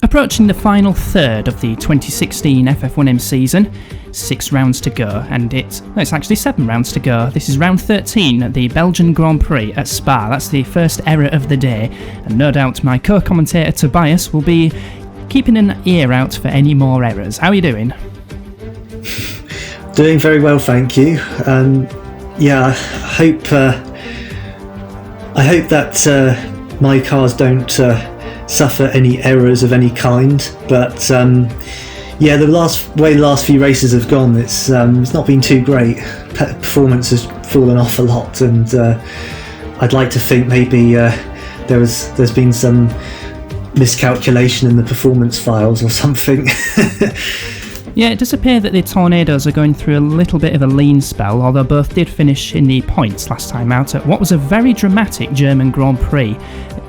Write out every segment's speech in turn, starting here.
Approaching the final third of the 2016 FF1M season, 6 rounds to go, and it's actually 7 rounds to go. This is round 13 at the Belgian Grand Prix at Spa. That's the first error of the day, and no doubt my co-commentator Tobias will be keeping an ear out for any more errors. How are you doing? Doing very well, thank you. I hope that my cars don't suffer any errors of any kind. But the last few races have gone, it's not been too great. Performance has fallen off a lot, and I'd like to think maybe there's been some miscalculation in the performance files or something. Yeah, it does appear that the Tornadoes are going through a little bit of a lean spell, although both did finish in the points last time out at what was a very dramatic German Grand Prix.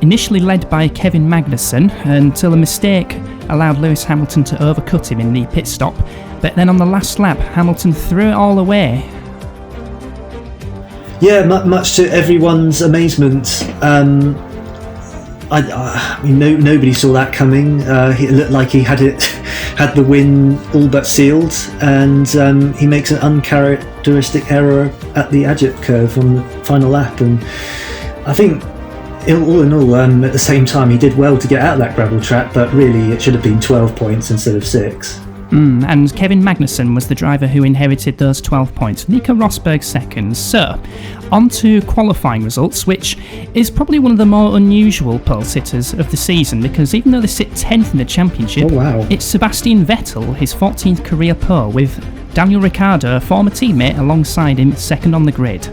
Initially led by Kevin Magnussen, until a mistake allowed Lewis Hamilton to overcut him in the pit stop, but then on the last lap, Hamilton threw it all away. Yeah, much to everyone's amazement. Nobody saw that coming. It looked like he had the win all but sealed, and he makes an uncharacteristic error at the adject curve on the final lap. And I think, all in all, at the same time, he did well to get out of that gravel trap, but really it should have been 12 points instead of 6. And Kevin Magnussen was the driver who inherited those 12 points. Nico Rosberg second. So, on to qualifying results, which is probably one of the more unusual pole sitters of the season, because even though they sit 10th in the championship, it's Sebastian Vettel, his 14th career pole, with Daniel Ricciardo, a former teammate, alongside him, second on the grid.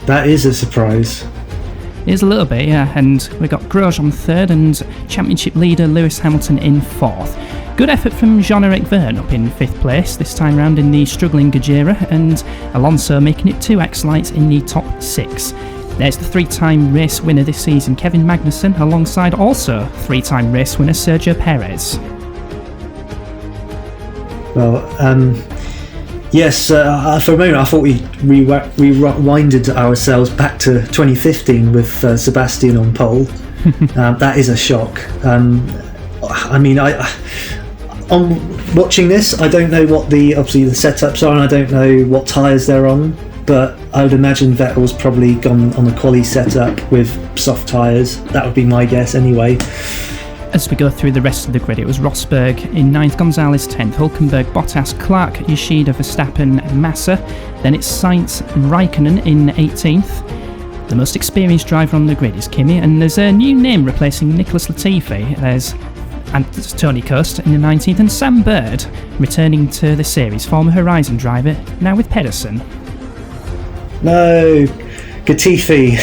That is a surprise. It is a little bit, yeah, and we've got Grosjean third and championship leader Lewis Hamilton in fourth. Good effort from Jean-Eric Vergne up in 5th place, this time round in the struggling Gajera, and Alonso making it 2 X-Lights in the top 6. There's the 3-time race winner this season, Kevin Magnussen, alongside also 3-time race winner Sergio Perez. Well, yes, for a moment I thought we rewinded ourselves back to 2015 with Sebastian on pole. That is a shock. On watching this, I don't know what the setups are, and I don't know what tyres they're on, but I would imagine Vettel's probably gone on a quali setup with soft tyres. That would be my guess anyway. As we go through the rest of the grid, it was Rosberg in 9th, Gonzalez 10th, Hülkenberg, Bottas, Clark, Yoshida, Verstappen, Massa. Then it's Sainz, Raikkonen in 18th. The most experienced driver on the grid is Kimi, and there's a new name replacing Nicholas Latifi. There's Tony Coast in the 19th, and Sam Bird returning to the series, former Horizon driver, now with Pedersen. No, Latifi.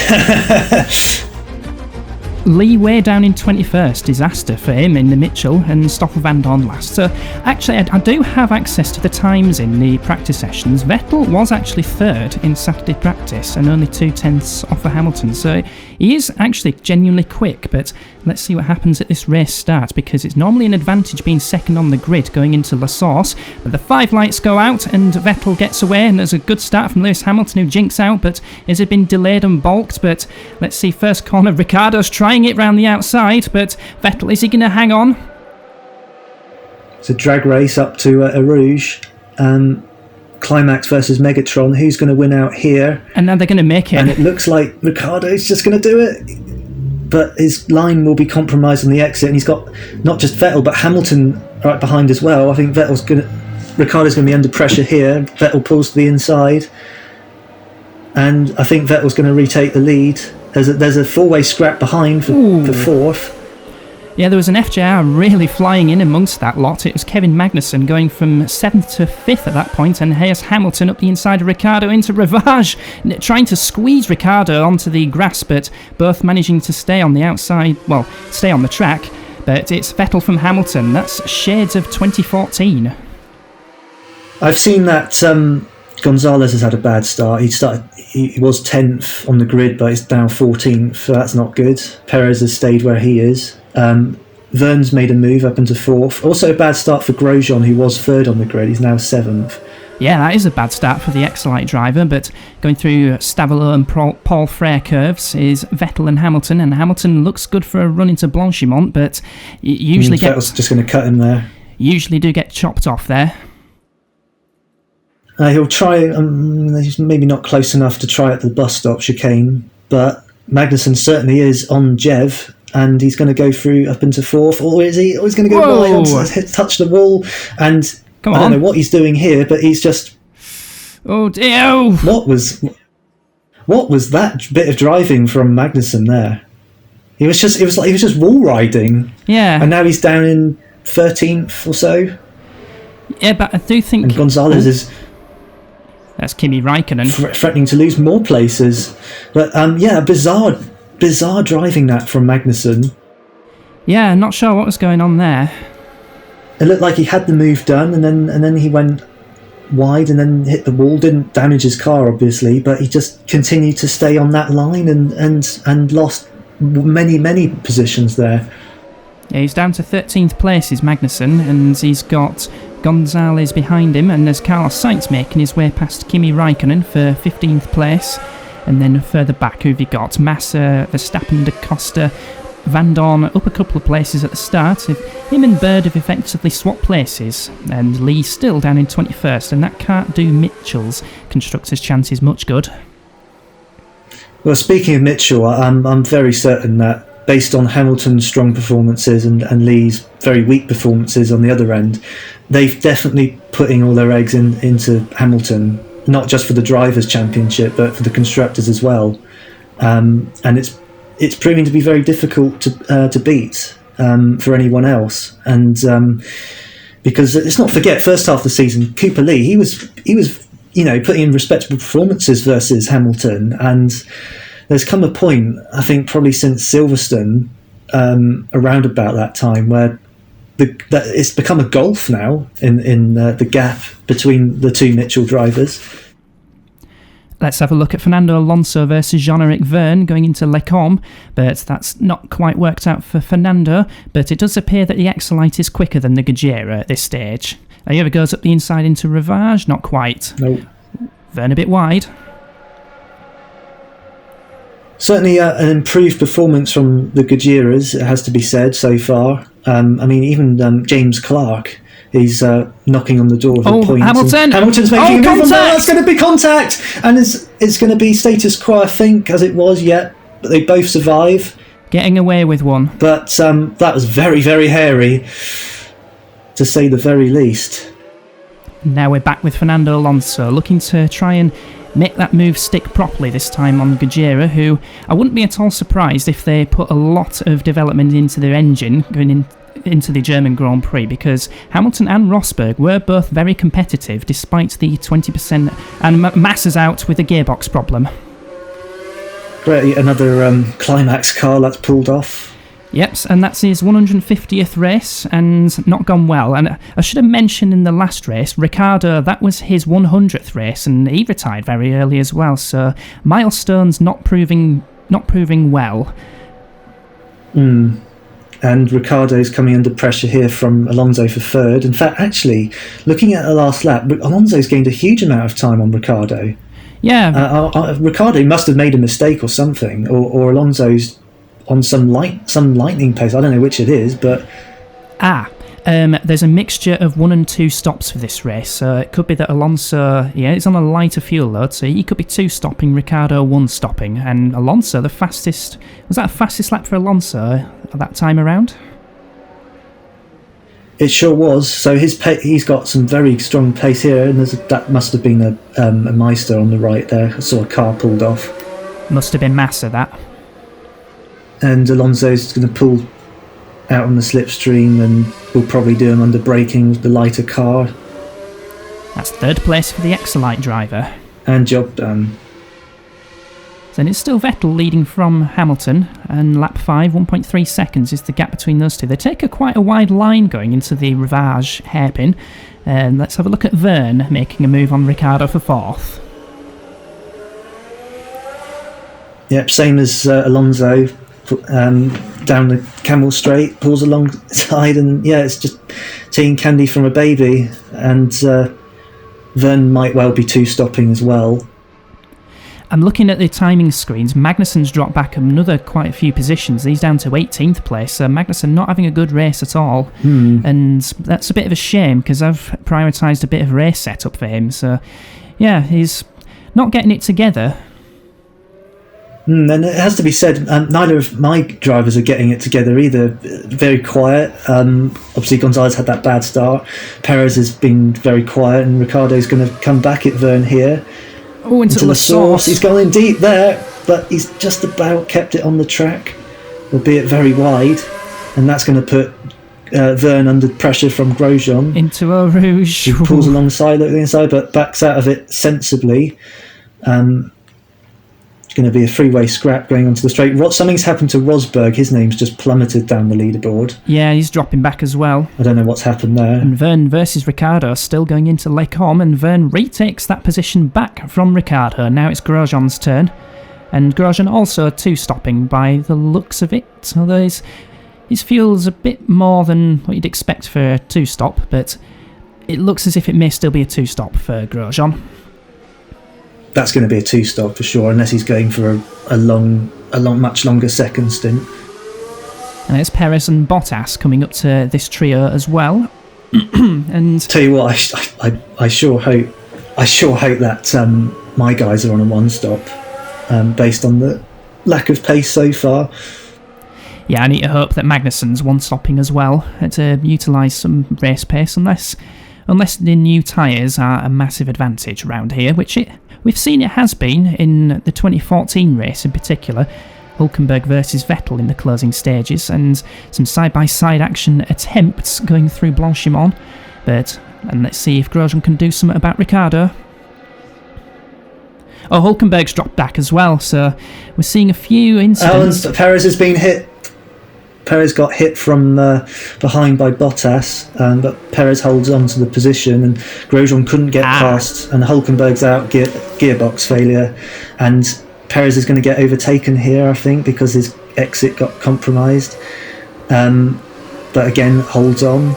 Lee way down in 21st, disaster for him in the Mitchell, and Stoffel van Dorn last. So actually I do have access to the times in the practice sessions. Vettel was actually 3rd in Saturday practice and only 2/10 off of Hamilton, so he is actually genuinely quick, but let's see what happens at this race start, because it's normally an advantage being second on the grid going into La Source, but the 5 lights go out and Vettel gets away, and there's a good start from Lewis Hamilton, who jinks out, but has it been delayed and balked. But let's see, first corner, Ricciardo's trying it round the outside, but Vettel, is he going to hang on? It's a drag race up to a Rouge. Climax versus Megatron. Who's going to win out here? And now they're going to make it. And it looks like Ricciardo's just going to do it. But his line will be compromised on the exit, and he's got not just Vettel but Hamilton right behind as well. I think Ricciardo's going to be under pressure here. Vettel pulls to the inside, and I think Vettel's going to retake the lead. There's a 4-way scrap behind for 4th. Yeah, there was an FJR really flying in amongst that lot. It was Kevin Magnussen going from 7th to 5th at that point, and here's Hamilton up the inside of Ricciardo into Rivage, trying to squeeze Ricciardo onto the grass, but both managing to stay on the outside, stay on the track. But it's Vettel from Hamilton. That's shades of 2014. I've seen that Gonzalez has had a bad start. He was 10th on the grid, but he's now 14th, so that's not good. Perez has stayed where he is. Vergne's made a move up into 4th. Also a bad start for Grosjean, who was 3rd on the grid. He's now 7th. Yeah, that is a bad start for the Excellite driver, but going through Stavelot and Paul Frere curves is Vettel and Hamilton looks good for a run into Blanchimont, but usually Vettel's just going to cut him there. Usually do get chopped off there. He'll try, he's maybe not close enough to try at the bus stop chicane, but Magnussen certainly is on Jev, and he's going to go through up into fourth, or is he? Or he's going to go right on, touch the wall, and I don't know what he's doing here, but he's just... Oh dear! What was that bit of driving from Magnussen there? He was just wall riding. Yeah. And now he's down in 13th or so. Yeah, but I do think... And Gonzalez is... That's Kimi Räikkönen. Threatening to lose more places. But, bizarre driving that from Magnussen. Yeah, not sure what was going on there. It looked like he had the move done, and then he went wide and then hit the wall. Didn't damage his car, obviously, but he just continued to stay on that line and lost many positions there. Yeah, he's down to 13th place, is Magnussen, and he's got Gonzalez behind him, and there's Carlos Sainz making his way past Kimi Räikkönen for 15th place. And then further back, who've you got? Massa, Verstappen, Da Costa, Van Dorn up a couple of places at the start. Him and Bird have effectively swapped places, and Lee's still down in 21st, and that can't do Mitchell's constructors' chances much good. Well, speaking of Mitchell, I'm very certain that based on Hamilton's strong performances and Lee's very weak performances on the other end, they've definitely putting all their eggs into Hamilton, not just for the Drivers' Championship, but for the Constructors as well. And it's proving to be very difficult to beat for anyone else. And because let's not forget, first half of the season, Cooper Lee, he was putting in respectable performances versus Hamilton. And there's come a point, I think probably since Silverstone, around about that time, where that it's become a gulf now in the gap between the two Mitchell drivers. Let's have a look at Fernando Alonso versus Jean-Eric Vergne going into Les Combes, but that's not quite worked out for Fernando, but it does appear that the Excellite is quicker than the Gajera at this stage. He ever goes up the inside into Rivage? Not quite. Nope. Vergne a bit wide. Certainly an improved performance from the Gajeras, it has to be said, so far. Even James Clark, he's knocking on the door of the points. Hamilton's making a move on there. That's going to be contact, and it's going to be status quo, I think, as it was yet. But they both survive, getting away with one. But that was very, very hairy, to say the very least. Now we're back with Fernando Alonso, looking to try and make that move stick properly this time on Gajera, who I wouldn't be at all surprised if they put a lot of development into their engine going into the German Grand Prix, because Hamilton and Rosberg were both very competitive despite the 20%, and Massa's out with a gearbox problem. Great, another climax car that's pulled off. Yep, and that's his 150th race, and not gone well. And I should have mentioned in the last race, Ricciardo, that was his 100th race, and he retired very early as well. So milestones not proving well. And Ricciardo's coming under pressure here from Alonso for third. In fact, actually, looking at the last lap, Alonso's gained a huge amount of time on Ricciardo. Yeah, Ricciardo must have made a mistake or something, or Alonso's on some lightning pace. I don't know which it is, but there's a mixture of 1 and 2 stops for this race. So it could be that Alonso, it's on a lighter fuel load, so he could be 2 stopping, Ricciardo 1 stopping, and Alonso the fastest. Was that the fastest lap for Alonso at that time around? It sure was. So he's got some very strong pace here, and that must have been a Meister on the right there. I saw a car pulled off. Must have been Massa, that. And Alonso's going to pull out on the slipstream, and will probably do him under braking with the lighter car. That's 3rd place for the Excellite driver. And job done. Then it's still Vettel leading from Hamilton, and lap 5, 1.3 seconds is the gap between those two. They take quite a wide line going into the Rivage hairpin. And let's have a look at Vergne making a move on Ricciardo for 4th. Yep, same as Alonso. Down the camel straight, pulls alongside, and it's just taking candy from a baby. And Verne might well be two-stopping as well. I'm looking at the timing screens. Magnussen's dropped back another quite a few positions. He's down to 18th place, so Magnussen not having a good race at all. And that's a bit of a shame, because I've prioritised a bit of race setup for him. So, yeah, he's not getting it together. And it has to be said, neither of my drivers are getting it together either. Very quiet. Obviously, Gonzalez had that bad start. Perez has been very quiet, and Ricciardo's going to come back at Verne here. Oh, into the source. He's gone in deep there, but he's just about kept it on the track, albeit very wide. And that's going to put Verne under pressure from Grosjean. Into Eau Rouge. He pulls alongside, look at the inside, but backs out of it sensibly. Going to be a three-way scrap going onto the straight. Something's happened to Rosberg. His name's just plummeted down the leaderboard. Yeah, he's dropping back as well. I don't know what's happened there. And Verne versus Ricciardo still going into Les Combes, and Verne retakes that position back from Ricciardo. Now it's Grosjean's turn, and Grosjean also two-stopping by the looks of it. Although his fuel's a bit more than what you'd expect for a two-stop, but it looks as if it may still be a two-stop for Grosjean. That's going to be a two-stop for sure, unless he's going for a much longer second stint. And it's Perez and Bottas coming up to this trio as well. And tell you what, I sure hope that my guys are on a one-stop, based on the lack of pace so far. Yeah, I need to hope that Magnussen's one-stopping as well to utilise some race pace, unless the new tyres are a massive advantage around here, which we've seen it has been in the 2014 race in particular. Hülkenberg versus Vettel in the closing stages, and some side-by-side action attempts going through Blanchimont. And let's see if Grosjean can do something about Ricciardo. Oh, Hülkenberg's dropped back as well, so we're seeing a few incidents. And Perez has been hit. Perez got hit from behind by Bottas, but Perez holds on to the position, and Grosjean couldn't get past, and Hülkenberg's out, gearbox failure, and Perez is going to get overtaken here, I think, because his exit got compromised, but again holds on.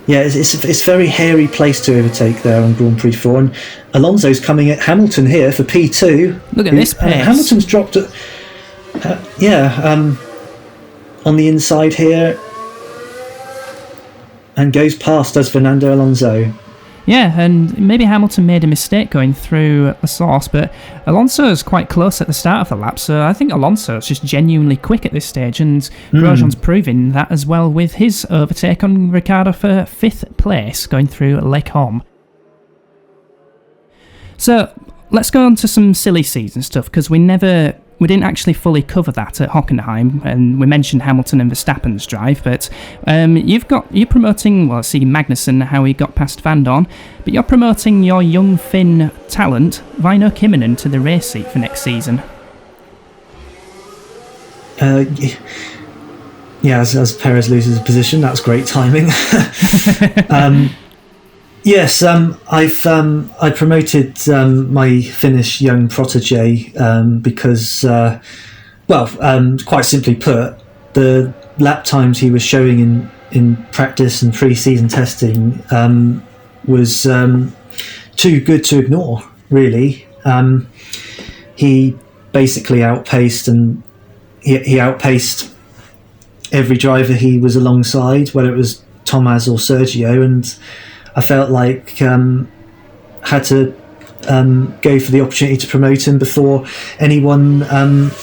Yeah, it's a very hairy place to overtake there on Grand Prix 4, and Alonso's coming at Hamilton here for P2. Look at this pace. Hamilton's dropped it. On the inside here, and goes past as Fernando Alonso. Yeah, and maybe Hamilton made a mistake going through the source, but Alonso is quite close at the start of the lap, so I think Alonso is just genuinely quick at this stage, and Grosjean's proving that as well with his overtake on Ricciardo for 5th place going through Les Combes. So let's go on to some silly season stuff, because we didn't actually fully cover that at Hockenheim, and we mentioned Hamilton and Verstappen's drive, but you're promoting, well, see Magnussen, how he got past Van Dorn, but you're promoting your young Finn talent, Väinö Kymmänen, to the race seat for next season. As Perez loses his position, that's great timing. Yes, I promoted my Finnish young protege because, quite simply put, the lap times he was showing in practice and pre-season testing was too good to ignore, really. He basically outpaced, and he outpaced every driver he was alongside, whether it was Tomas or Sergio, and I felt like had to go for the opportunity to promote him before anyone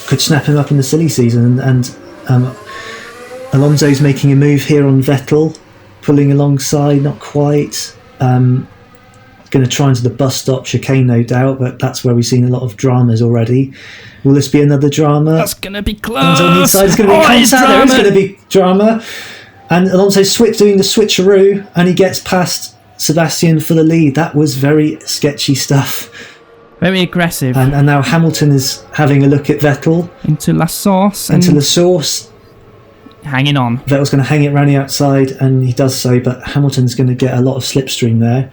could snap him up in the silly season. And Alonso's making a move here on Vettel, pulling alongside, not quite. Going to try into the bus stop chicane, no doubt, but that's where we've seen a lot of dramas already. Will this be another drama? That's going to be close. On the inside, it's going to be contact. There is going to be drama. And Alonso's doing the switcheroo, and he gets past Sebastian for the lead. That was very sketchy stuff. Very aggressive. And now Hamilton is having a look at Vettel. Into La Source. Hanging on. Vettel's going to hang it round the outside, and he does so, but Hamilton's going to get a lot of slipstream there.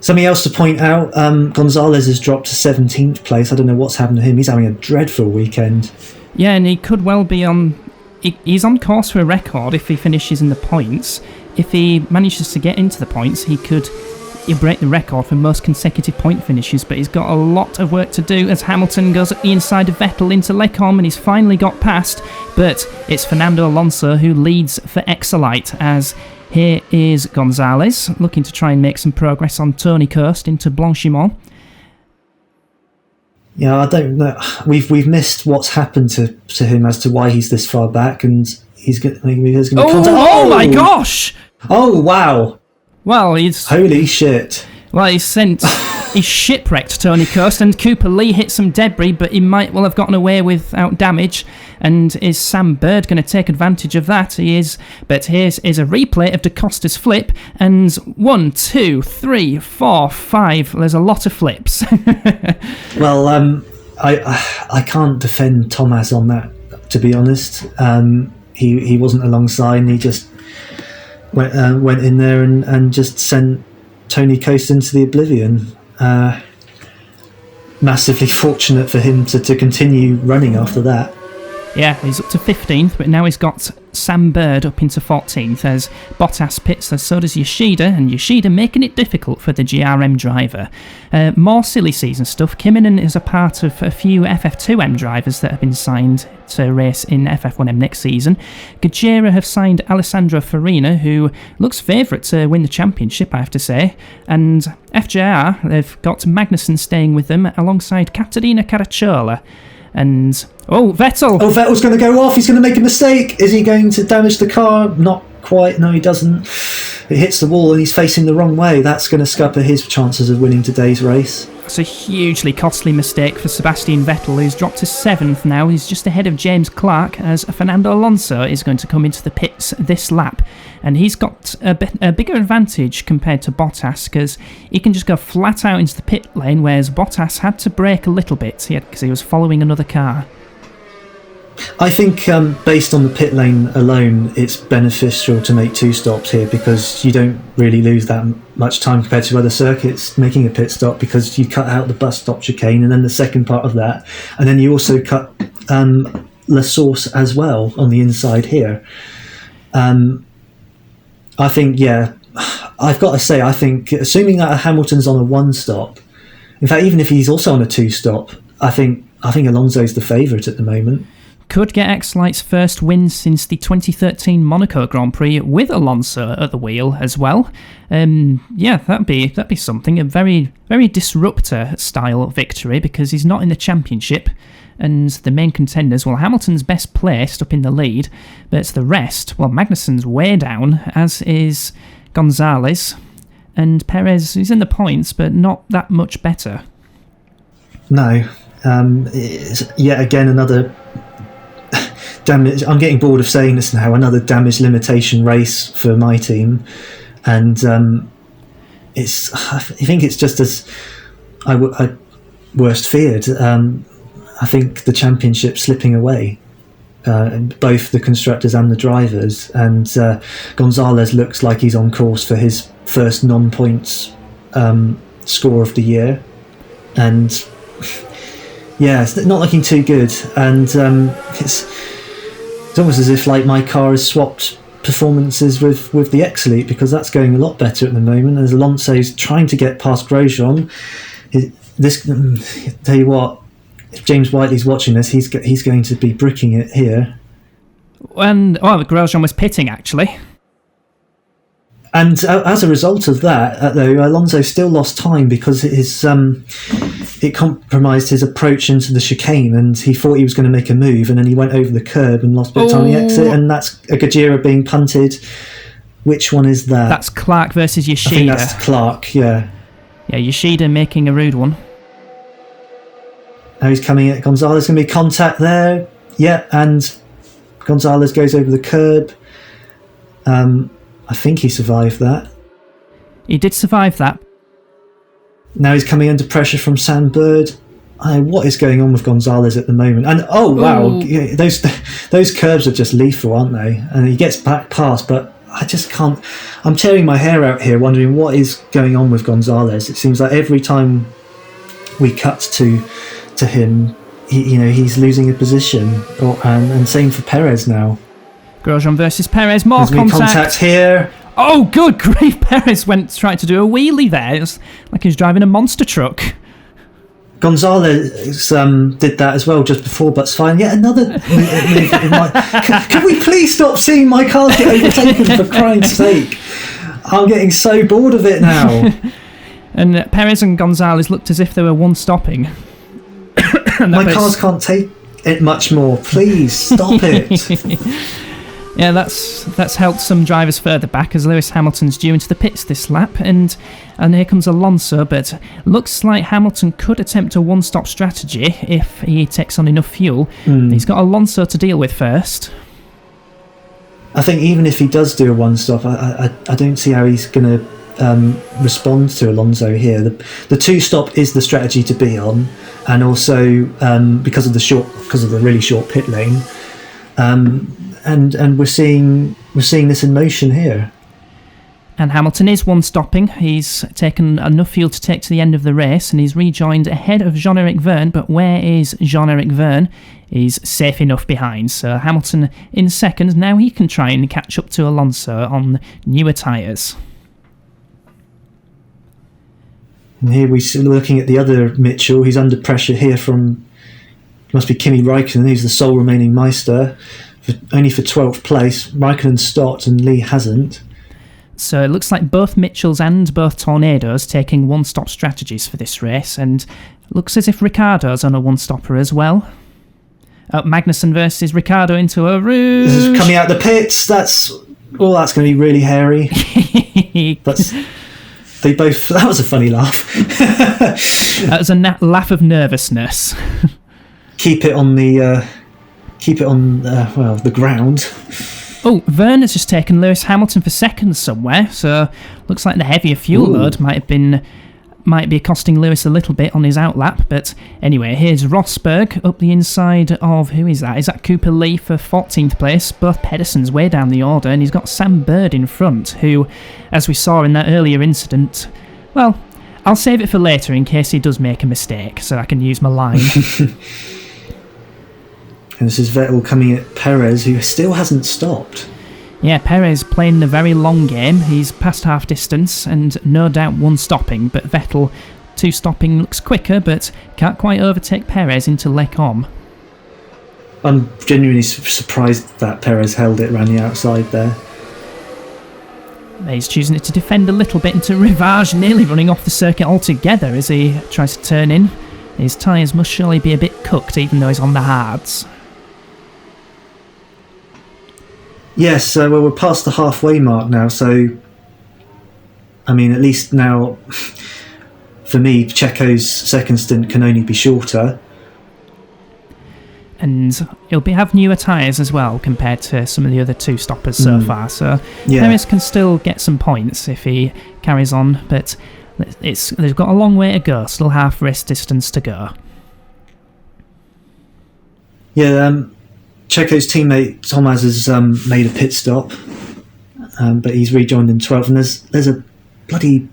Something else to point out, Gonzalez has dropped to 17th place. I don't know what's happened to him. He's having a dreadful weekend. Yeah, and he could well be on... He's on course for a record if he finishes in the points. if he manages to get into the points, he'll break the record for most consecutive point finishes, but he's got a lot of work to do as Hamilton goes at the inside of Vettel into Lecombe, and he's finally got past, but it's Fernando Alonso who leads for Exolite, as here is Gonzalez looking to try and make some progress on Tony Coast into Blanchimont. Yeah, I don't know. We've missed what's happened to him as to why he's this far back, and he's going to be Oh my gosh! Oh wow! Well, holy shit! Well, he shipwrecked Tony Coast, and Cooper Lee hit some debris, but he might well have gotten away without damage. And is Sam Bird going to take advantage of that? He is. But here's a replay of Da Costa's flip, and 1, 2, 3, 4, 5. There's a lot of flips. Well, I can't defend Thomas on that, to be honest. He wasn't alongside, and he just went in there and just sent Tony Coast into the oblivion. Massively fortunate for him to continue running after that. Yeah, he's up to 15th, but now he's got Sam Bird up into 14th as Bottas pits, and so does Yoshida, and Yoshida making it difficult for the GRM driver. More silly season stuff. Kiminen is a part of a few FF2M drivers that have been signed to race in FF1M next season. Gajera have signed Alessandro Farina, who looks favourite to win the championship, I have to say. And FJR, they've got Magnussen staying with them alongside Caterina Caracciola. And Vettel! Oh, Vettel's going to go off. He's going to make a mistake. Is he going to damage the car? Not quite. No, he doesn't. It hits the wall and he's facing the wrong way. That's going to scupper his chances of winning today's race. It's a hugely costly mistake for Sebastian Vettel, who's dropped to 7th now. He's just ahead of James Clark, as Fernando Alonso is going to come into the pits this lap. And he's got a bigger advantage compared to Bottas, because he can just go flat out into the pit lane, whereas Bottas had to brake a little bit because he was following another car. I think based on the pit lane alone, it's beneficial to make 2 stops here, because you don't really lose that much time compared to other circuits making a pit stop, because you cut out the bus stop chicane and then the second part of that, and then you also cut La Source as well on the inside here. I think, yeah, I've got to say, I think assuming that Hamilton's on a 1 stop, in fact even if he's also on a 2 stop, I think Alonso's the favourite at the moment. Could get X-Light's first win since the 2013 Monaco Grand Prix with Alonso at the wheel as well. Yeah, that'd be something. A very, very disruptor style victory, because he's not in the championship, and the main contenders, well, Hamilton's best placed up in the lead, but it's the rest. Well, Magnussen's way down, as is Gonzalez, and Perez is in the points, but not that much better. No, it's yet again another damage. I'm getting bored of saying this now. Another damage limitation race for my team, and I think it's just as I worst feared. I think the championship's slipping away, both the constructors and the drivers, and Gonzalez looks like he's on course for his first non-points score of the year, and yeah, it's not looking too good, and it's almost as if like my car has swapped performances with the X-Elite, because that's going a lot better at the moment as Alonso's trying to get past Grosjean. Tell you what, if James Whiteley's watching this, he's going to be bricking it here. And Grosjean was pitting actually. And as a result of that, though, Alonso still lost time because it compromised his approach into the chicane, and he thought he was going to make a move, and then he went over the curb and lost a bit of time on the exit, and that's a Gajera being punted. Which one is that? That's Clark versus Yoshida. I think that's Clark, yeah. Yeah, Yoshida making a rude one. Now he's coming at Gonzalez, going to be contact there. Yeah, and Gonzalez goes over the curb. I think he survived that. He did survive that. Now he's coming under pressure from Sam Bird. What is going on with Gonzalez at the moment? And wow, those curves are just lethal, aren't they? And he gets back past, but I just can't. I'm tearing my hair out here, wondering what is going on with Gonzalez. It seems like every time we cut to him, he's losing a position, and same for Perez now. Grosjean versus Perez, more contact here. Oh, good grief! Perez tried to do a wheelie there. It was like he was driving a monster truck. Gonzalez did that as well just before, but it's fine. Yet another move in my... Can we please stop seeing my cars get overtaken, for crying sake? I'm getting so bored of it now. And Perez and Gonzalez looked as if they were one-stopping. My cars can't take it much more. Please, stop it. Yeah, that's helped some drivers further back as Lewis Hamilton's due into the pits this lap, and here comes Alonso, but looks like Hamilton could attempt a one-stop strategy if he takes on enough fuel. He's got Alonso to deal with first. I think even if he does do a one-stop, I don't see how he's going to respond to Alonso here. The two-stop is the strategy to be on, and also because of the really short pit lane. And we're seeing this in motion here. And Hamilton is one-stopping. He's taken enough fuel to take to the end of the race, and he's rejoined ahead of Jean-Eric Vergne. But where is Jean-Eric Vergne? He's safe enough behind. So Hamilton in second. Now he can try and catch up to Alonso on newer tyres. And here we're looking at the other Mitchell. He's under pressure here from... must be Kimi Räikkönen, who's the sole remaining Meister. Only for 12th place. Raikkonen stopped and Lee hasn't. So it looks like both Mitchells and both Tornadoes taking one-stop strategies for this race, and looks as if Ricciardo's on a one-stopper as well. Magnussen versus Ricciardo into a rouge. This is coming out the pits. That's going to be really hairy. But that was a funny laugh. That was a laugh of nervousness. Keep it on the ground. Oh, Vergne has just taken Lewis Hamilton for second somewhere, so looks like the heavier fuel load might be costing Lewis a little bit on his outlap. But anyway, here's Rosberg up the inside of... who is that? Is that Cooper Lee for 14th place? Both Pedersen's way down the order, and he's got Sam Bird in front, who, as we saw in that earlier incident... Well, I'll save it for later in case he does make a mistake, so I can use my line. And this is Vettel coming at Perez, who still hasn't stopped. Yeah, Perez playing the very long game. He's past half distance and no doubt one stopping, but Vettel two stopping looks quicker, but can't quite overtake Perez into Les Combes. I'm genuinely surprised that Perez held it around the outside there. He's choosing to defend a little bit into Rivage, nearly running off the circuit altogether as he tries to turn in. His tyres must surely be a bit cooked, even though he's on the hards. Yes, well, we're past the halfway mark now, so... I mean, at least now, for me, Checo's second stint can only be shorter. And he'll have newer tyres as well compared to some of the other two stoppers so far, so Perez can still get some points if he carries on, but they've got a long way to go, still half race distance to go. Yeah, Checo's teammate Tomas has made a pit stop, but he's rejoined in 12th, and there's a bloody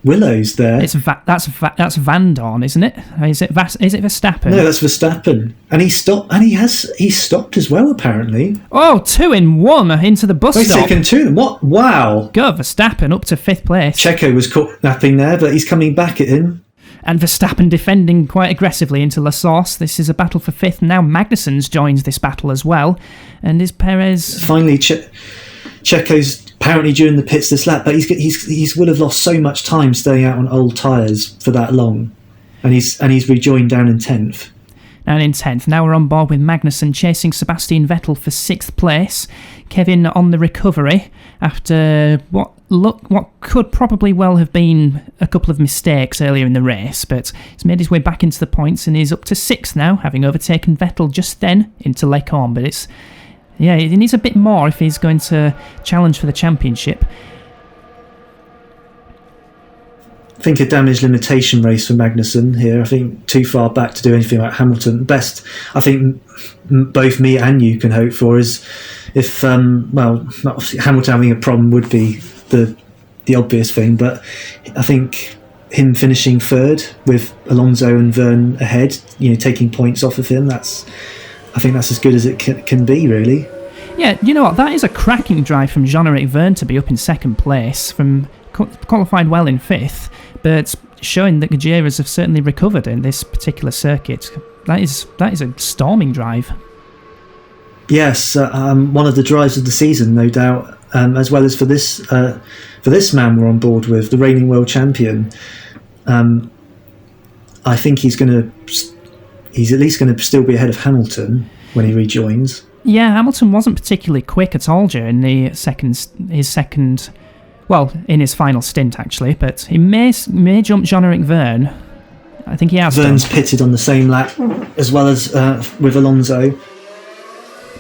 Willows there. That's Van Dorn, isn't it? Is it Verstappen? No, that's Verstappen, and he stopped, and he stopped as well apparently. Oh, 2 in 1 into the bus stop. Taken 2. What? Wow! Go Verstappen up to 5th place. Checo was caught napping there, but he's coming back at him. And Verstappen defending quite aggressively into La Source. This is a battle for 5th. Now Magnussen's joins this battle as well. And is Perez... Finally, Checo's apparently during the pits this lap, but he's would have lost so much time staying out on old tyres for that long. And he's rejoined down in 10th. And in 10th, now we're on board with Magnussen chasing Sebastian Vettel for 6th place. Kevin on the recovery after what could probably well have been a couple of mistakes earlier in the race, but he's made his way back into the points and is up to 6th now, having overtaken Vettel just then into Les Combes. But he needs a bit more if he's going to challenge for the championship. I think a damage limitation race for Magnussen here. I think too far back to do anything like Hamilton. Best, I think both me and you can hope for is if, obviously Hamilton having a problem would be the obvious thing, but I think him finishing 3rd with Alonso and Vergne ahead, taking points off of him, I think that's as good as it can be, really. Yeah, you know what? That is a cracking drive from Jean-Eric Vergne to be up in second place, from qualified well in fifth, but showing that Gajera's have certainly recovered in this particular circuit. That is a storming drive. Yes, one of the drives of the season, no doubt, as well as for this man we're on board with, the reigning world champion. I think he's at least going to still be ahead of Hamilton when he rejoins. Yeah, Hamilton wasn't particularly quick at all during in his final stint actually, but he may jump Jean-Eric Vergne. I think he has. Vergne's pitted on the same lap as well as with Alonso.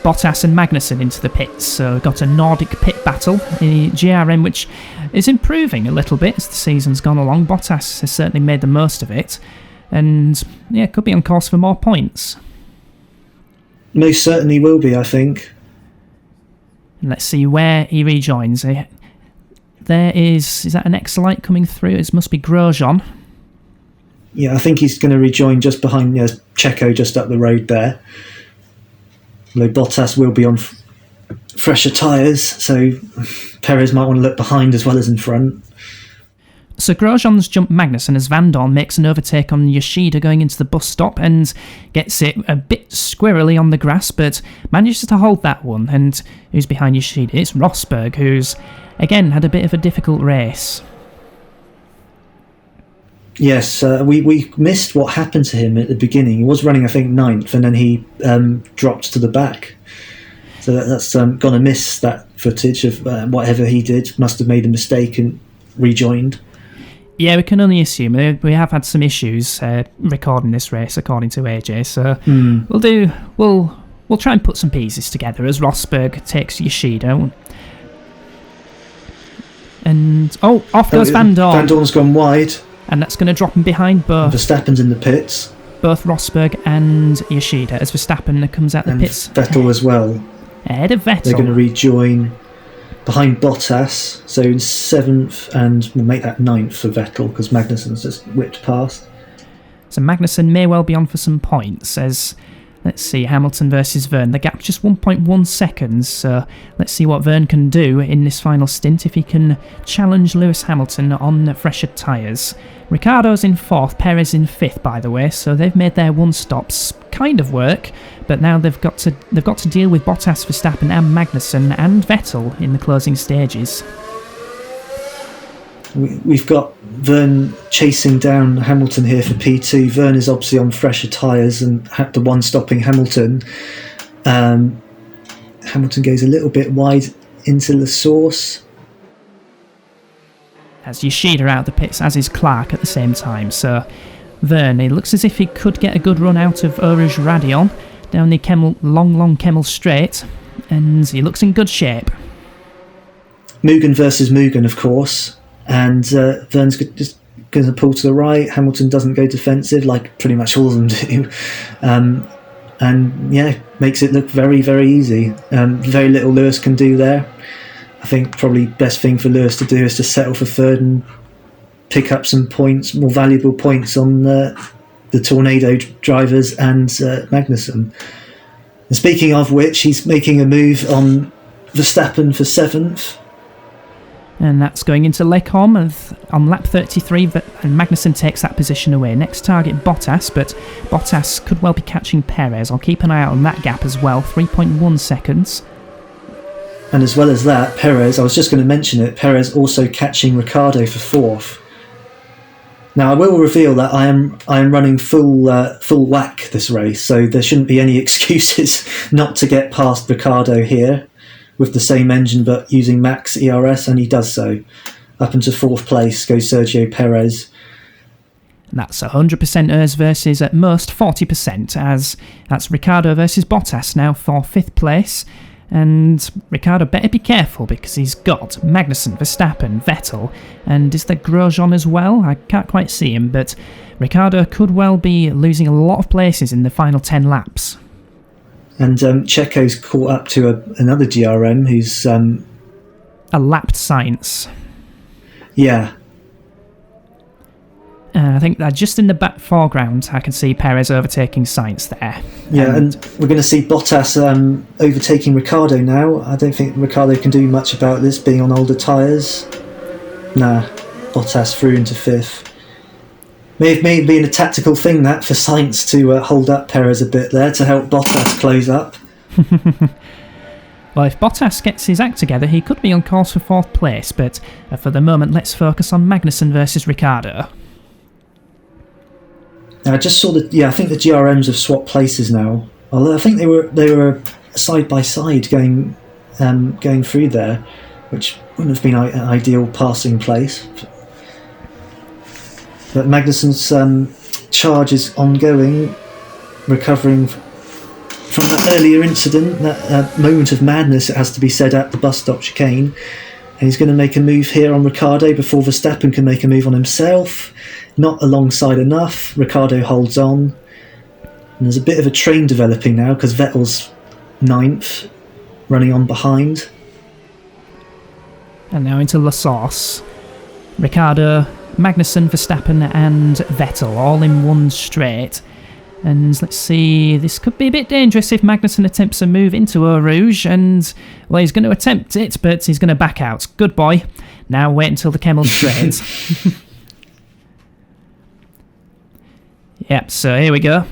Bottas and Magnussen into the pits, so we've got a Nordic pit battle in the GRM, which is improving a little bit as the season's gone along. Bottas has certainly made the most of it, and yeah, could be on course for more points. Most certainly will be, I think. Let's see where he rejoins. There is that an X-Light coming through? It must be Grosjean. Yeah, I think he's going to rejoin just behind Checo, just up the road there. Although Bottas will be on fresher tyres, so Perez might want to look behind as well as in front. So Grosjean's jumped Magnussen as Van Dorn makes an overtake on Yoshida going into the bus stop and gets it a bit squirrely on the grass, but manages to hold that one. And who's behind Yoshida? It's Rosberg, who's again had a bit of a difficult race. Yes, we missed what happened to him at the beginning. He was running, I think, 9th, and then he dropped to the back. So that's going to miss that footage of whatever he did. Must have made a mistake and rejoined. Yeah, we can only assume. We have had some issues recording this race, according to AJ. So we'll try and put some pieces together as Rosberg takes Yoshida. And off goes Van Dorn. Van Dorn's gone wide. And that's going to drop him behind both. Verstappen's in the pits. Both Rosberg and Yoshida as Verstappen comes out the pits. Vettel as well. Ahead of Vettel. They're going to rejoin behind Bottas, so in 7th, and we'll make that 9th for Vettel because Magnussen's just whipped past. So Magnussen may well be on for some points as, let's see, Hamilton versus Vergne. The gap just 1.1 seconds, so let's see what Vergne can do in this final stint if he can challenge Lewis Hamilton on fresher tyres. Ricciardo's in 4th, Perez in 5th, by the way, so they've made their one-stops kind of work, but now they've got to deal with Bottas, Verstappen and Magnussen and Vettel in the closing stages. We've got Vergne chasing down Hamilton here for P2. Vergne is obviously on fresher tyres and the one stopping Hamilton. Hamilton goes a little bit wide into the source. As Yoshida out the pits, as is Clark at the same time. So Vergne, it looks as if he could get a good run out of Rouge Radion down the long Kemmel Straight, and he looks in good shape. Mugen versus Mugen, of course. And Vergne's just going to pull to the right. Hamilton doesn't go defensive like pretty much all of them do. And yeah, makes it look very, very easy. Very little Lewis can do there. I think probably best thing for Lewis to do is to settle for 3rd and pick up some points, more valuable points on the Tornado drivers and Magnussen. And speaking of which, he's making a move on Verstappen for 7th. And that's going into Lecom on lap 33, and Magnussen takes that position away. Next target, Bottas, but Bottas could well be catching Perez. I'll keep an eye out on that gap as well, 3.1 seconds. And as well as that, Perez, I was just going to mention it, Perez also catching Ricciardo for 4th. Now, I will reveal that I am running full whack this race, so there shouldn't be any excuses not to get past Ricciardo here with the same engine but using max ERS, and he does so. Up into 4th place goes Sergio Perez. And that's 100% ERS versus at most 40%, as that's Ricciardo versus Bottas now for 5th place. And Ricciardo better be careful because he's got Magnussen, Verstappen, Vettel, and is there Grosjean as well? I can't quite see him, but Ricciardo could well be losing a lot of places in the final 10 laps. And Checo's caught up to another GRM who's... a lapped Sainz. Yeah. I think that just in the back foreground, I can see Perez overtaking Sainz there. Yeah, and we're going to see Bottas overtaking Ricciardo now. I don't think Ricciardo can do much about this being on older tyres. Nah, Bottas through into 5th. May have been a tactical thing that for Sainz to hold up Perez a bit there to help Bottas close up. Well, if Bottas gets his act together, he could be on course for 4th place, but for the moment, let's focus on Magnussen versus Ricciardo. I just saw that. Yeah, I think the GRMs have swapped places now. Although I think they were side by side going through there, which wouldn't have been an ideal passing place. But Magnussen's charge is ongoing, recovering from that earlier incident, that moment of madness, it has to be said, at the bus stop chicane. And he's going to make a move here on Ricciardo before Verstappen can make a move on himself. Not alongside enough. Ricciardo holds on. And there's a bit of a train developing now because Vettel's 9th, running on behind. And now into La Source. Ricciardo, Magnussen, Verstappen and Vettel all in one straight. And let's see, this could be a bit dangerous if Magnussen attempts a move into Eau Rouge, and, well, he's going to attempt it, but he's going to back out. Good boy. Now wait until the Kemmel straight. Yep, so here we go.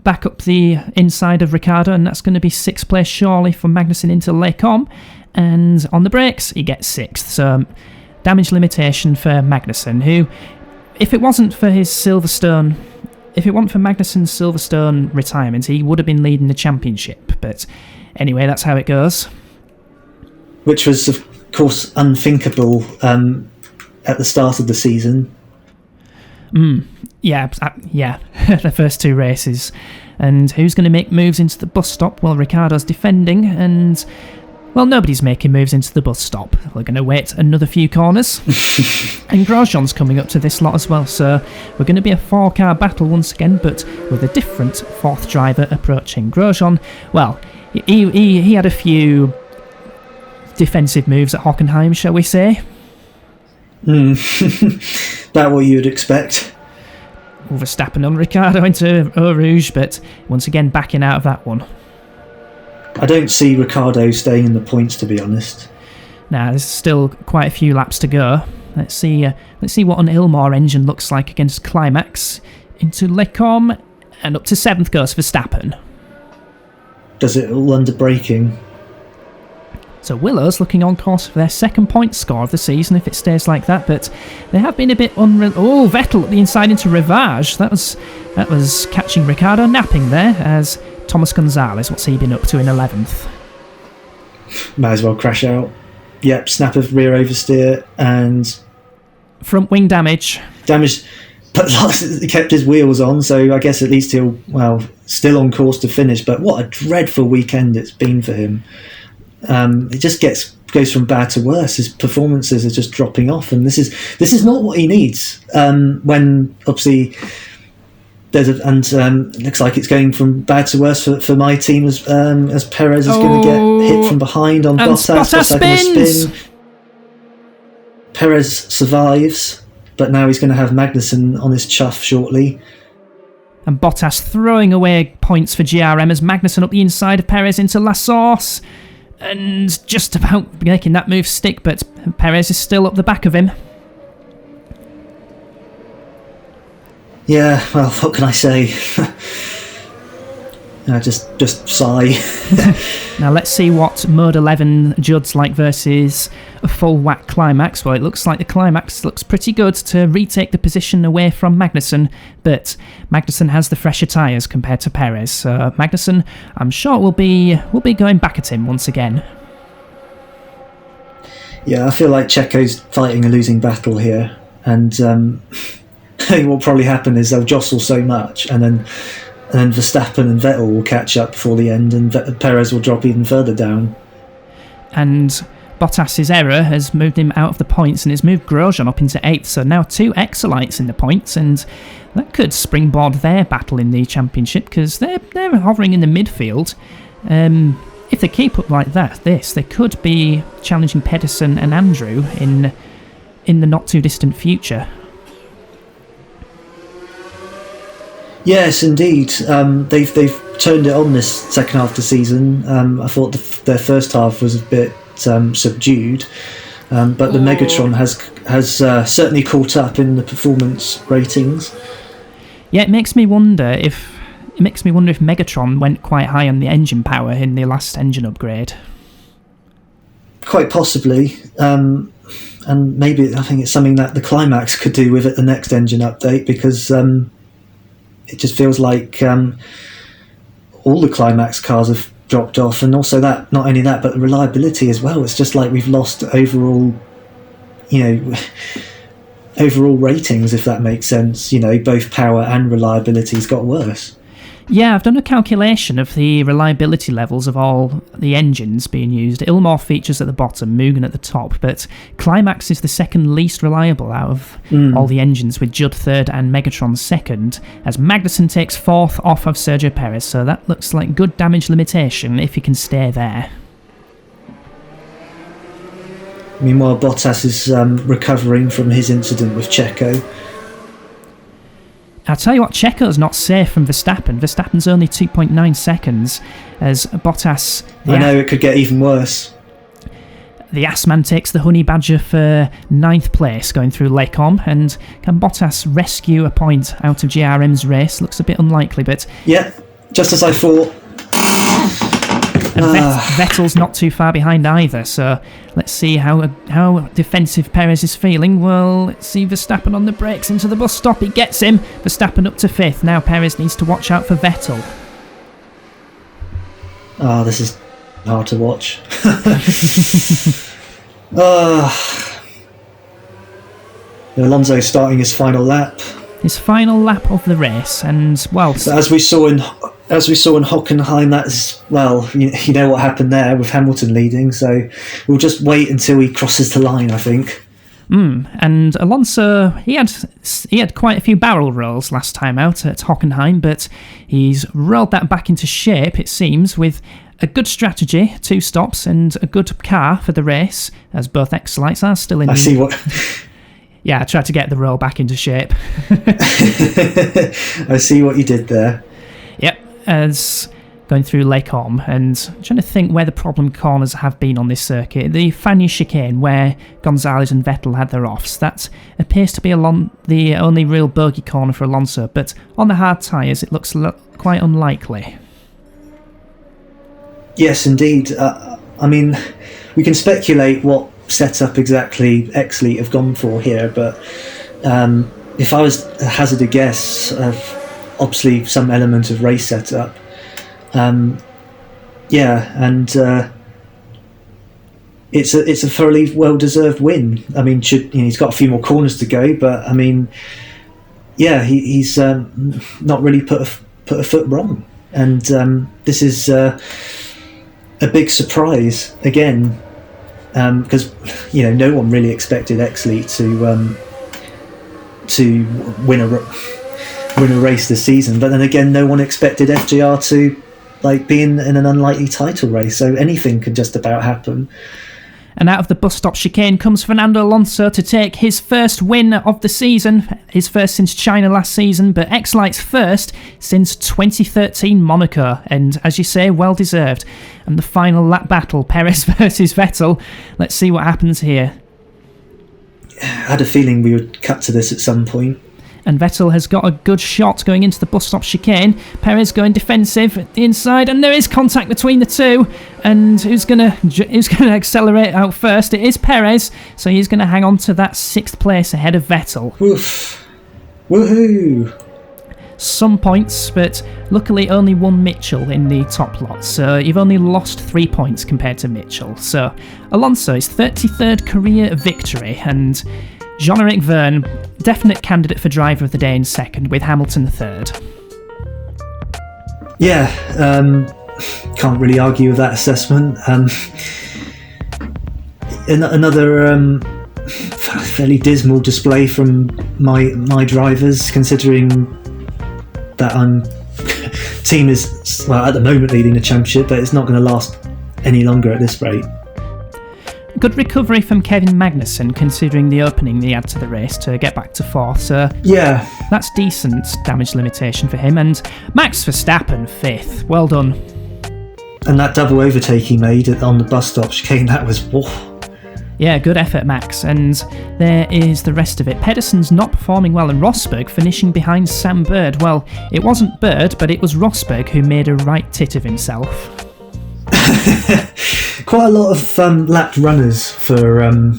Back up the inside of Ricciardo, and that's going to be 6th place surely for Magnussen into Les Combes. And on the brakes, he gets 6th. So damage limitation for Magnussen, who, if it wasn't for Magnussen's Silverstone retirement, he would have been leading the championship. But anyway, that's how it goes. Which was, of course, unthinkable at the start of the season. Yeah, the first 2 races. And who's going to make moves into the bus stop? Well, Ricciardo's defending, and, well, nobody's making moves into the bus stop. We're going to wait another few corners. And Grosjean's coming up to this lot as well, so we're going to be a 4-car battle once again, but with a different 4th driver approaching. Grosjean, well, he had a few defensive moves at Hockenheim, shall we say? That what you'd expect. Verstappen on Ricciardo into Eau Rouge, but once again backing out of that one. I don't see Ricciardo staying in the points, to be honest. Now, there's still quite a few laps to go. Let's see what an Ilmor engine looks like against Climax. Into Les Combes, and up to 7th goes Verstappen. Does it all under braking? So Willow's looking on course for their 2nd point score of the season if it stays like that, but they have been a bit Oh, Vettel at the inside into Rivage. That was catching Ricciardo napping there, as Thomas Gonzalez, what's he been up to in 11th? Might as well crash out. Yep, snap of rear oversteer and... front wing damage. But he kept his wheels on, so I guess at least he'll, well, still on course to finish, but what a dreadful weekend it's been for him. It just goes from bad to worse. His performances are just dropping off, and this is not what he needs. When obviously looks like it's going from bad to worse for my team as Perez is going to get hit from behind on Bottas. Bottas spins. Perez survives, but now he's going to have Magnussen on his chuff shortly. And Bottas throwing away points for GRM as Magnussen up the inside of Perez into La Source. And just about making that move stick, but Perez is still up the back of him. Yeah, well, what can I say? Just sigh. Now let's see what Mode 11 Judd's like versus a full whack Climax. Well, it looks like the Climax looks pretty good to retake the position away from Magnussen, but Magnussen has the fresher tyres compared to Perez. So Magnussen, I'm sure, will be going back at him once again. Yeah, I feel like Checo's fighting a losing battle here, and I think what will probably happen is they'll jostle so much, and then Verstappen and Vettel will catch up before the end, and Perez will drop even further down. And Bottas's error has moved him out of the points and has moved Grosjean up into 8th, so now 2 Excelites in the points, and that could springboard their battle in the championship, because they're hovering in the midfield. If they keep up like that, they could be challenging Pedersen and Andrew in the not too distant future. Yes, indeed. They've turned it on this second half of the season. I thought their first half was a bit subdued, but the Megatron has certainly caught up in the performance ratings. Yeah, it makes me wonder if Megatron went quite high on the engine power in the last engine upgrade. Quite possibly, and maybe I think it's something that the Climax could do with it the next engine update, because it just feels like all the Climax cars have dropped off, and also that, not only that, but the reliability as well. It's just like we've lost overall ratings, if that makes sense. Both power and reliability's got worse. Yeah, I've done a calculation of the reliability levels of all the engines being used. Ilmor features at the bottom, Mugen at the top, but Climax is the second least reliable out of all the engines, with Judd third and Megatron second, as Magnussen takes fourth off of Sergio Perez, so that looks like good damage limitation if he can stay there. Meanwhile, Bottas is recovering from his incident with Checo. I'll tell you what, Checo's not safe from Verstappen. Verstappen's only 2.9 seconds, as Bottas... I know, it could get even worse. The Assman takes the Honey Badger for 9th place going through Les Combes, and can Bottas rescue a point out of GRM's race? Looks a bit unlikely, but... Yeah, just as I thought. And Vettel's not too far behind either, so let's see how defensive Perez is feeling. Well, let's see Verstappen on the brakes into the bus stop. He gets him. Verstappen up to 5th. Now Perez needs to watch out for Vettel. This is hard to watch. Alonso's starting his final lap. His final lap of the race, and well... So as we saw in Hockenheim, that's, well, you know what happened there with Hamilton leading, so we'll just wait until he crosses the line, I think. And Alonso, he had quite a few barrel rolls last time out at Hockenheim, but he's rolled that back into shape, it seems, with a good strategy, 2 stops, and a good car for the race, as both X-Lights are still in... I see what... Yeah, I tried to get the roll back into shape. I see what you did there. Yep, as going through Les Combes, and trying to think where the problem corners have been on this circuit. The Fagnes chicane, where Gonzalez and Vettel had their offs, that appears to be the only real bogey corner for Alonso, but on the hard tyres it looks quite unlikely. Yes, indeed. I mean, we can speculate what setup exactly X-Elite have gone for here, but if I was to hazard a guess, obviously some element of race setup. It's a thoroughly well-deserved win. I mean, he's got a few more corners to go, but I mean, yeah, he's not really put a foot wrong, and this is a big surprise again, because no one really expected X-Elite to win a race this season, but then again, no one expected FJR to be in an unlikely title race, so anything could just about happen. And out of the bus stop chicane comes Fernando Alonso to take his first win of the season, his first since China last season, but X-Light's first since 2013 Monaco, and as you say, well deserved. And the final lap battle, Perez versus Vettel. Let's see what happens here. I had a feeling we would cut to this at some point. And Vettel has got a good shot going into the bus stop chicane. Perez going defensive at the inside, and there is contact between the two. And who's gonna accelerate out first? It is Perez, so he's gonna hang on to that 6th place ahead of Vettel. Woof! Woohoo! Some points, but luckily only one Mitchell in the top lot, so you've only lost 3 points compared to Mitchell. So Alonso, his 33rd career victory, and Jean-Eric Vergne, definite candidate for driver of the day in second, with Hamilton third. Yeah, can't really argue with that assessment. Another fairly dismal display from my drivers, considering that team is, well, at the moment leading the championship, but it's not going to last any longer at this rate. good recovery from Kevin Magnussen, considering the opening he had to the race to get back to 4th. So yeah, that's decent damage limitation for him. And Max Verstappen 5th. Well done. And that double overtake he made on the bus stop chicane, that was... Whoa. Yeah, good effort, Max. And there is the rest of it. Pedersen's not performing well, and Rosberg finishing behind Sam Bird. Well, it wasn't Bird, but it was Rosberg who made a right tit of himself. Quite a lot of lapped runners for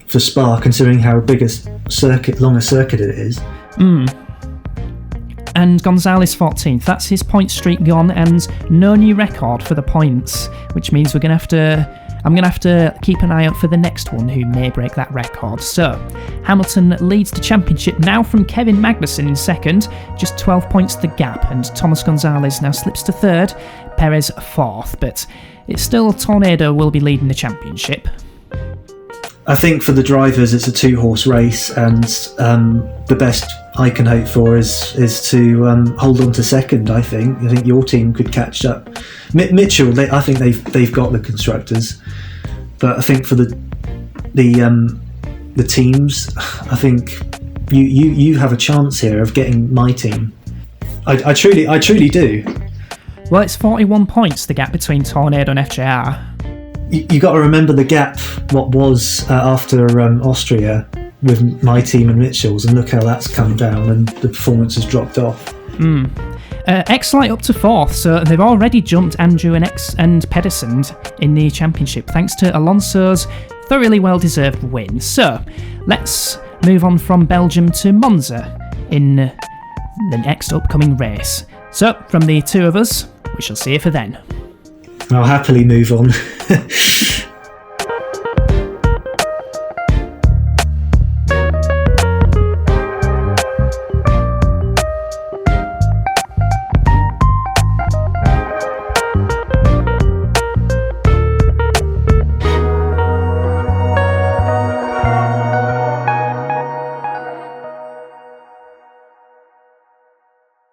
Spa, considering how big a circuit, long a circuit it is. And Gonzalez 14th. That's his point streak gone, and no new record for the points, which means I'm going to have to keep an eye out for the next one who may break that record. So, Hamilton leads the championship now from Kevin Magnussen in 2nd, just 12 points the gap, and Thomas Gonzalez now slips to 3rd, Perez 4th, but it's still Tornado will be leading the championship. I think for the drivers it's a 2-horse race, and the best I can hope for is to hold on to 2nd. I think your team could catch up. Mitchell, I think they've got the constructors, but I think for the teams, I think you have a chance here of getting my team. I truly do. Well, it's 41 points the gap between Tornado and FJR. You got to remember the gap what was after Austria with my team and Mitchell's, and look how that's come down and the performance has dropped off. X-Lite up to 4th, so they've already jumped Andrew and Pedersen in the championship thanks to Alonso's thoroughly well-deserved win. So let's move on from Belgium to Monza in the next upcoming race. So from the two of us, we shall see you for then. I'll happily move on.